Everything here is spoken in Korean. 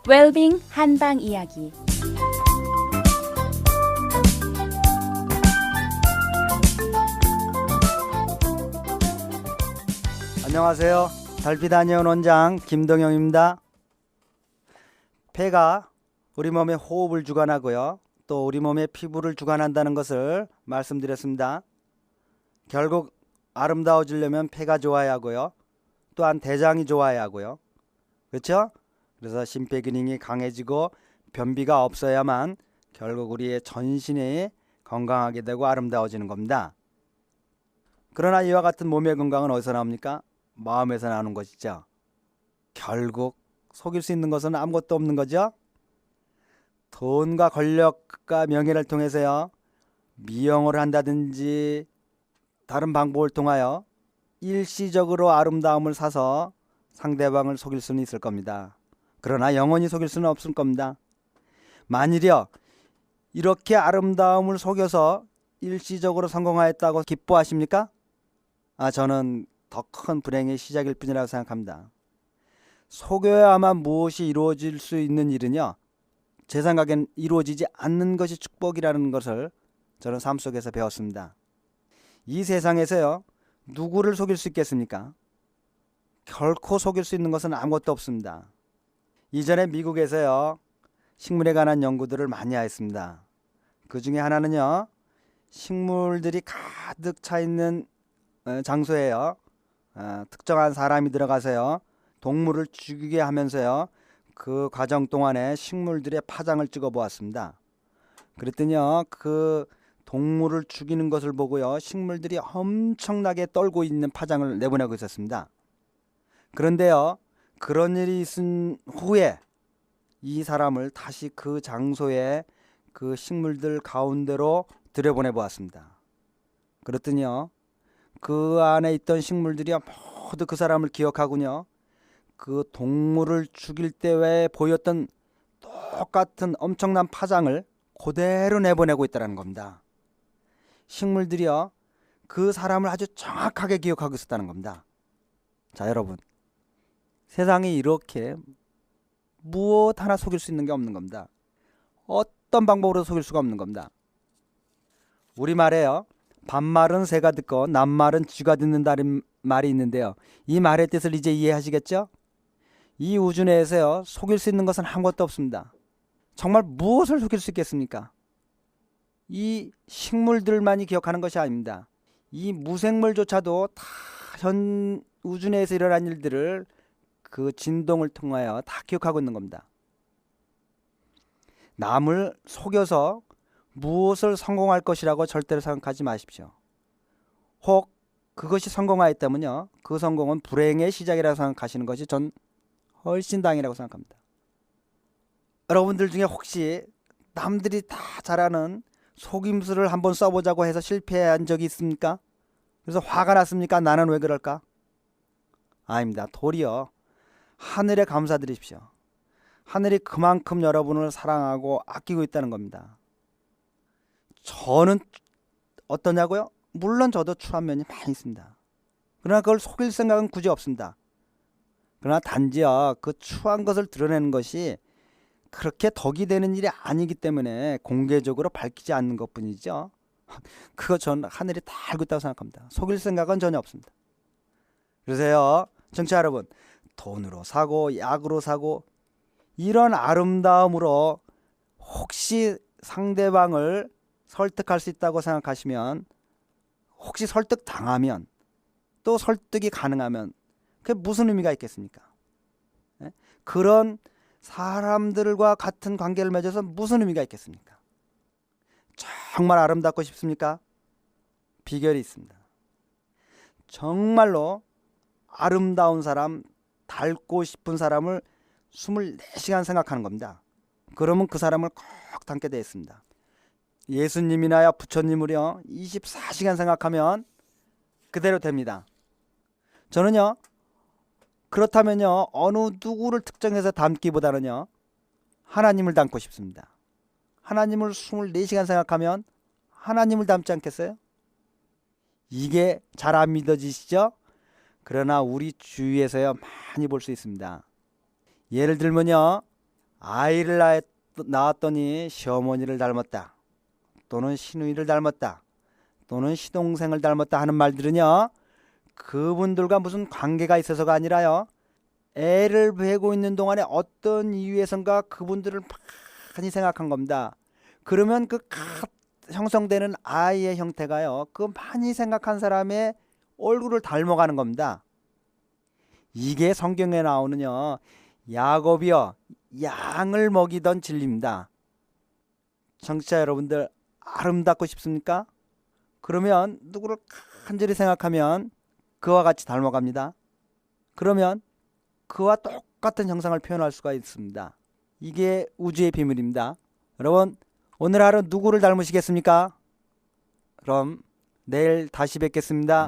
웰빙 한방 이야기. 안녕하세요. 달빛 안녕 원장 김동영입니다. 폐가 우리 몸의 호흡을 주관하고요. 또 우리 몸의 피부를 주관한다는 것을 말씀드렸습니다. 결국 아름다워지려면 폐가 좋아야 하고요. 또한 대장이 좋아야 하고요. 그렇죠? 그래서 심폐기능이 강해지고 변비가 없어야만 결국 우리의 전신이 건강하게 되고 아름다워지는 겁니다. 그러나 이와 같은 몸의 건강은 어디서 나옵니까? 마음에서 나오는 것이죠. 결국 속일 수 있는 것은 아무것도 없는 거죠. 돈과 권력과 명예를 통해서요, 미용을 한다든지 다른 방법을 통하여 일시적으로 아름다움을 사서 상대방을 속일 수는 있을 겁니다. 그러나 영원히 속일 수는 없을 겁니다. 만일요, 이렇게 아름다움을 속여서 일시적으로 성공하였다고 기뻐하십니까? 저는 더 큰 불행의 시작일 뿐이라고 생각합니다. 속여야만 무엇이 이루어질 수 있는 일은요, 제 생각엔 이루어지지 않는 것이 축복이라는 것을 저는 삶 속에서 배웠습니다. 이 세상에서요, 누구를 속일 수 있겠습니까? 결코 속일 수 있는 것은 아무것도 없습니다. 이전에 미국에서요, 식물에 관한 연구들을 많이 하였습니다. 그 중에 하나는요, 식물들이 가득 차 있는 장소에요, 특정한 사람이 들어가서요, 동물을 죽이게 하면서요, 그 과정 동안에 식물들의 파장을 찍어 보았습니다. 그랬더니요, 그 동물을 죽이는 것을 보고요, 식물들이 엄청나게 떨고 있는 파장을 내보내고 있었습니다. 그런데요, 그런 일이 있은 후에 이 사람을 다시 그 장소에 그 식물들 가운데로 들여보내 보았습니다. 그랬더니요, 그 안에 있던 식물들이 모두 그 사람을 기억하군요, 그 동물을 죽일 때 왜 보였던 똑같은 엄청난 파장을 그대로 내보내고 있다는 겁니다. 식물들이요, 그 사람을 아주 정확하게 기억하고 있었다는 겁니다. 자, 여러분, 세상에 이렇게 무엇 하나 속일 수 있는 게 없는 겁니다. 어떤 방법으로 속일 수가 없는 겁니다. 우리말에요, 반말은 새가 듣고 낱말은 쥐가 듣는다는 말이 있는데요, 이 말의 뜻을 이제 이해하시겠죠? 이 우주 내에서요, 속일 수 있는 것은 아무것도 없습니다. 정말 무엇을 속일 수 있겠습니까? 이 식물들만이 기억하는 것이 아닙니다. 이 무생물조차도 다 현 우주 내에서 일어난 일들을 그 진동을 통하여 다 기억하고 있는 겁니다. 남을 속여서 무엇을 성공할 것이라고 절대로 생각하지 마십시오. 혹 그것이 성공하였다면요, 그 성공은 불행의 시작이라고 생각하시는 것이 전 훨씬 당이라고 생각합니다. 여러분들 중에 혹시 남들이 다 잘하는 속임수를 한번 써보자고 해서 실패한 적이 있습니까? 그래서 화가 났습니까? 나는 왜 그럴까? 아닙니다. 도리어 하늘에 감사드리십시오. 하늘이 그만큼 여러분을 사랑하고 아끼고 있다는 겁니다. 저는 어떠냐고요? 물론 저도 추한 면이 많이 있습니다. 그러나 그걸 속일 생각은 굳이 없습니다. 그러나 단지요, 그 추한 것을 드러내는 것이 그렇게 덕이 되는 일이 아니기 때문에 공개적으로 밝히지 않는 것뿐이죠. 그거 전 하늘이 다 알고 있다고 생각합니다. 속일 생각은 전혀 없습니다. 그래서요, 청취자 여러분, 돈으로 사고 약으로 사고 이런 아름다움으로 혹시 상대방을 설득할 수 있다고 생각하시면, 혹시 설득당하면, 또 설득이 가능하면 그게 무슨 의미가 있겠습니까? 그런 사람들과 같은 관계를 맺어서 무슨 의미가 있겠습니까? 정말 아름답고 싶습니까? 비결이 있습니다. 정말로 아름다운 사람, 닮고 싶은 사람을 24시간 생각하는 겁니다. 그러면 그 사람을 꼭 닮게 되어 있습니다. 예수님이나 부처님을요, 24시간 생각하면 그대로 됩니다. 저는요, 그렇다면요, 어느 누구를 특정해서 닮기보다는요, 하나님을 닮고 싶습니다. 하나님을 24시간 생각하면 하나님을 닮지 않겠어요? 이게 잘 안 믿어지시죠? 그러나 우리 주위에서요 많이 볼 수 있습니다. 예를 들면요, 아이를 낳았더니 시어머니를 닮았다, 또는 시누이를 닮았다, 또는 시동생을 닮았다 하는 말들은요, 그분들과 무슨 관계가 있어서가 아니라요, 애를 베고 있는 동안에 어떤 이유에선가 그분들을 많이 생각한 겁니다. 그러면 그 형성되는 아이의 형태가요, 그 많이 생각한 사람의 얼굴을 닮아가는 겁니다. 이게 성경에 나오는요, 야곱이요 양을 먹이던 진리입니다. 청취자 여러분들, 아름답고 싶습니까? 그러면 누구를 간절히 생각하면 그와 같이 닮아갑니다. 그러면 그와 똑같은 형상을 표현할 수가 있습니다. 이게 우주의 비밀입니다. 여러분, 오늘 하루 누구를 닮으시겠습니까? 그럼 내일 다시 뵙겠습니다.